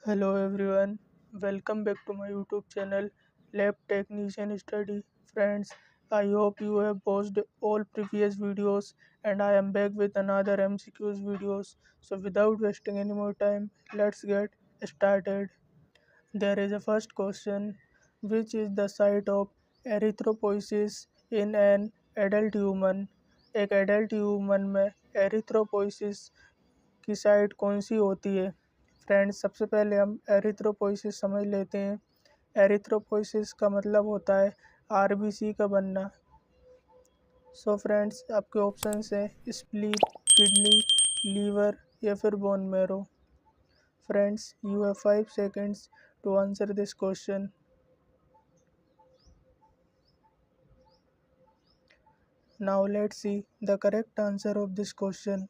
Hello everyone, welcome back to my YouTube channel Lab Technician Study. Friends, I hope you have watched all previous videos and I am back with another MCQs videos. So without wasting any more time, let's get started. There is a first question, which is the site of erythropoiesis in an adult human? एक adult human में erythropoiesis की site कौन सी होती है? Friends, सबसे पहले हम erythropoiesis समझ लेते हैं। एरिथ्रोपोइसिस का मतलब होता है आरबीसी का बनना। सो फ्रेंड्स, आपके ऑप्शंस हैं स्प्लीन, किडनी, लीवर या फिर bone marrow. Friends, you have 5 seconds to answer this question. Now let's see the correct answer of this question.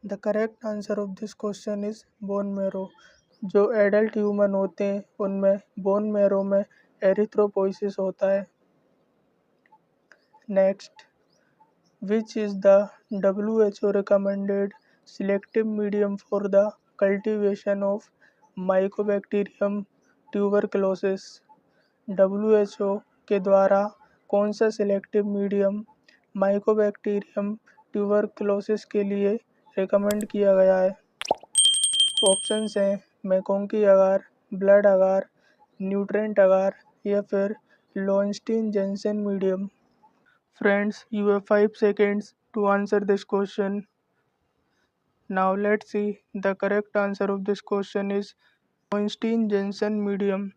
The correct answer of this question is bone marrow. जो adult human होते हैं उनमें bone marrow में erythropoiesis होता है। Next, which is the WHO recommended selective medium for the cultivation of Mycobacterium tuberculosis? WHO के द्वारा कौन सा सिलेक्टिव मीडियम माइकोबैक्टीरियम ट्यूबरक्लोसिस के लिए रिकमेंड किया गया है? ऑप्शंस हैं मैकोंकी अगार, ब्लड अगार, न्यूट्रेंट अगार या फिर Lowenstein Jensen medium. Friends, you have 5 seconds to answer this question. Now let's see the correct answer of this question is Lowenstein Jensen medium.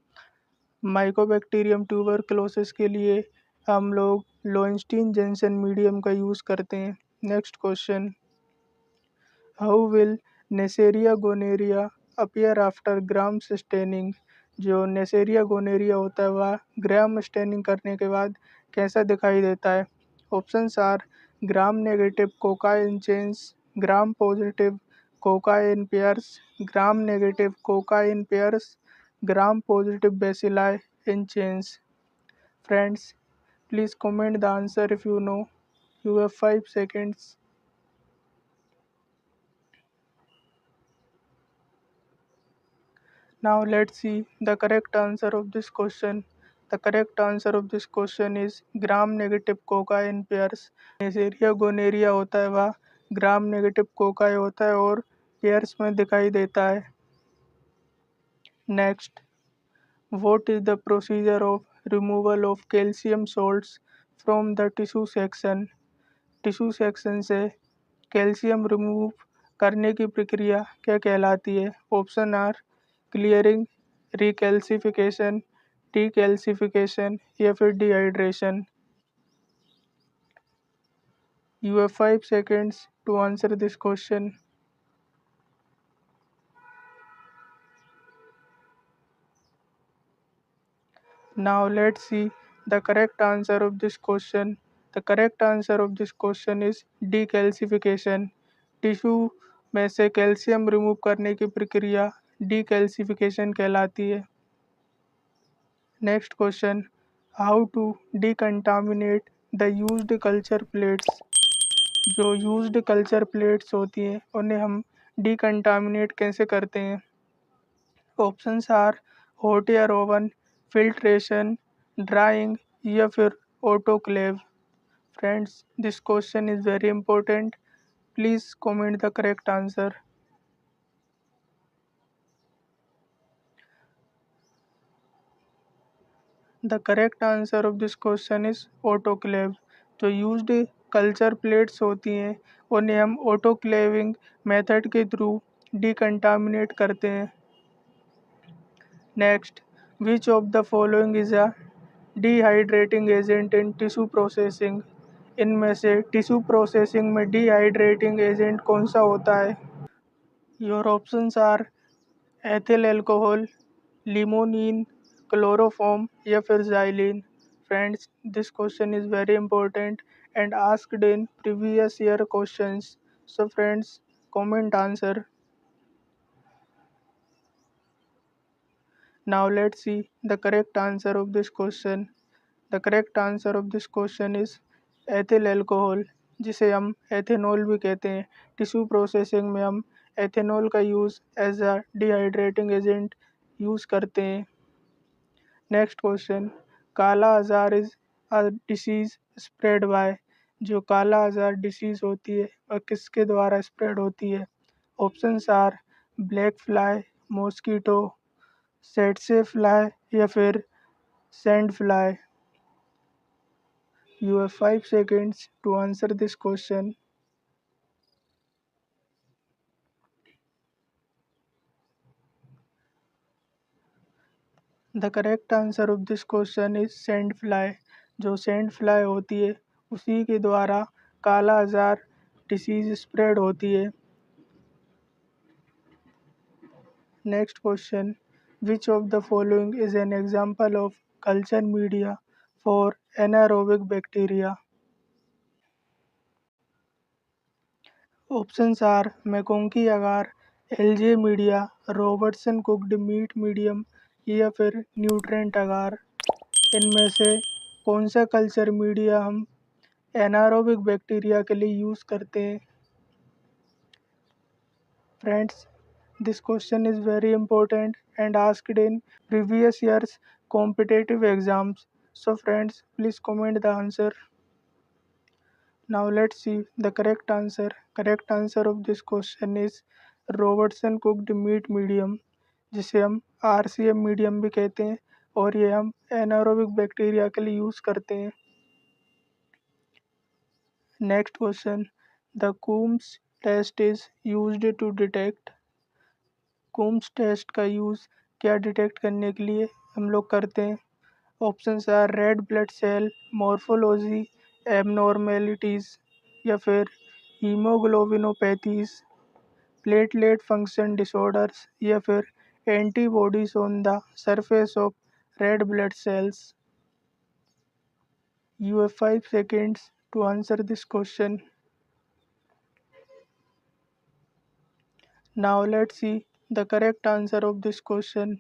Mycobacterium tuberculosis के लिए हम लोग लोनस्टीन जेंसन मीडियम का use करते हैं। Next question, how will Neisseria gonorrhoeae appear after gram staining? जो Neisseria gonorrhoeae होता है वह ग्राम स्टेनिंग करने के बाद कैसा दिखाई देता है? Options are gram negative cocci in chains, gram positive cocci in pairs, gram negative cocci in pairs, gram positive bacilli in chains. Friends, please comment the answer if you know. You have 5 seconds. Now let's see the correct answer of this question. The correct answer of this question is gram negative cocci in pairs. Neisseria gonorrhoeae होता है वह ग्राम negative Coca होता है और pairs में दिखाई देता है। Next, what is the procedure of removal of calcium salts from the tissue section? Tissue section से कैल्शियम रिमूव करने की प्रक्रिया क्या कहलाती है? Option are clearing, recalcification, decalcification या फिर dehydration. You have 5 seconds to answer this question. Now let's see the correct answer of this question. The correct answer of this question is decalcification. Tissue में से calcium remove करने की प्रक्रिया decalcification कहलाती है। Next question, how to decontaminate the used culture plates? जो used culture plates होती हैं उन्हें हम डिकंटामिनेट कैसे करते हैं? Options are hot air oven, filtration, drying या फिर autoclave. Friends, this question is very important. Please comment the correct answer. The correct answer of this question is autoclave. जो यूज्ड कल्चर प्लेट्स होती हैं उन्हें हम ऑटोक्लेविंग मेथड के through decontaminate करते हैं। Next, which of the following is a dehydrating agent in tissue processing? इनमें से टिश्यू प्रोसेसिंग में डिहाइड्रेटिंग एजेंट कौन सा होता है? Your options are ethyl alcohol, limonene, chloroform या फिर xylene. Friends, this question is very important and asked in previous year questions. So friends, comment answer. Now let's see the correct answer of this question. The correct answer of this question is ethyl alcohol, जिसे हम ethanol भी कहते हैं। Tissue processing में हम ethanol का use as a dehydrating agent use करते हैं। Next question, kala azar is a disease spread by, जो काला आज़ार डिसीज़ होती है वह किसके द्वारा स्प्रेड होती है? Options are black fly, mosquito, tsetse fly या फिर sand fly. You have 5 seconds to answer this question. The correct answer of this question is sand fly. जो सैंड फ्लाई होती है उसी के द्वारा काला आज़ार डिसीज स्प्रेड होती है। Next question, which of the following is an example of culture media for anaerobic bacteria? Options are MacConkey agar, LJ media, Robertson cooked meat medium या फिर न्यूट्रेंट अगार। इनमें से कौन सा कल्चर मीडिया हम anaerobic bacteria के लिए use करते हैं? Friends, this question is very important and asked in previous years competitive exams. So friends, please comment the answer. Now let's see the correct answer. Correct answer of this question is Robertson cooked meat medium, जिसे हम RCM medium भी कहते हैं और ये हम anaerobic bacteria के लिए यूज़ करते हैं। Next question, the Coombs test is used to detect. Coombs test का यूज़ क्या डिटेक्ट करने के लिए हम लोग करते हैं? Options are red blood cell morphology abnormalities या फिर हीमोग्लोबिनोपैथीज़, प्लेटलेट फंक्शन डिसऑर्डर्स या फिर antibodies on the surface of red blood cells. You have 5 seconds to answer this question. Now let's see the correct answer of this question.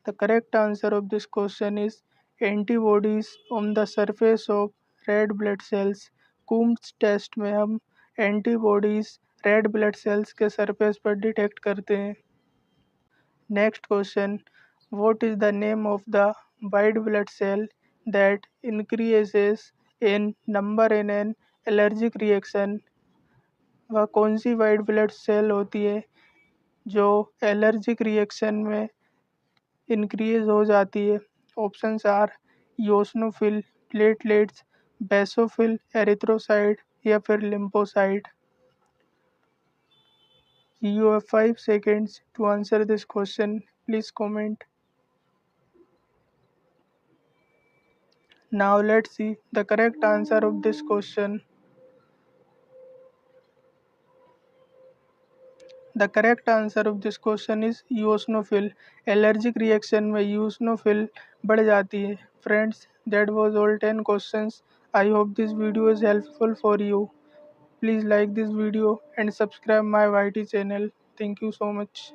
The correct answer of this question is antibodies on the surface of red blood cells. Coombs test में हम antibodies red blood cells के surface पर detect करते हैं। Next question, what is the name of the white blood cell that increases in number in an allergic reaction? वह कौन सी white blood cell होती है जो एलर्जिक रिएक्शन में इंक्रीज हो जाती है? Options are eosinophil, platelets, basophil, erythrocyte या फिर lymphocyte. You have 5 seconds to answer this question. Please comment. Now let's see the correct answer of this question. The correct answer of this question is eosinophil. Allergic reaction में eosinophil बढ़ जाती है। Friends, that was all 10 questions. I hope this video is helpful for you. Please like this video and subscribe my YT channel. Thank you so much.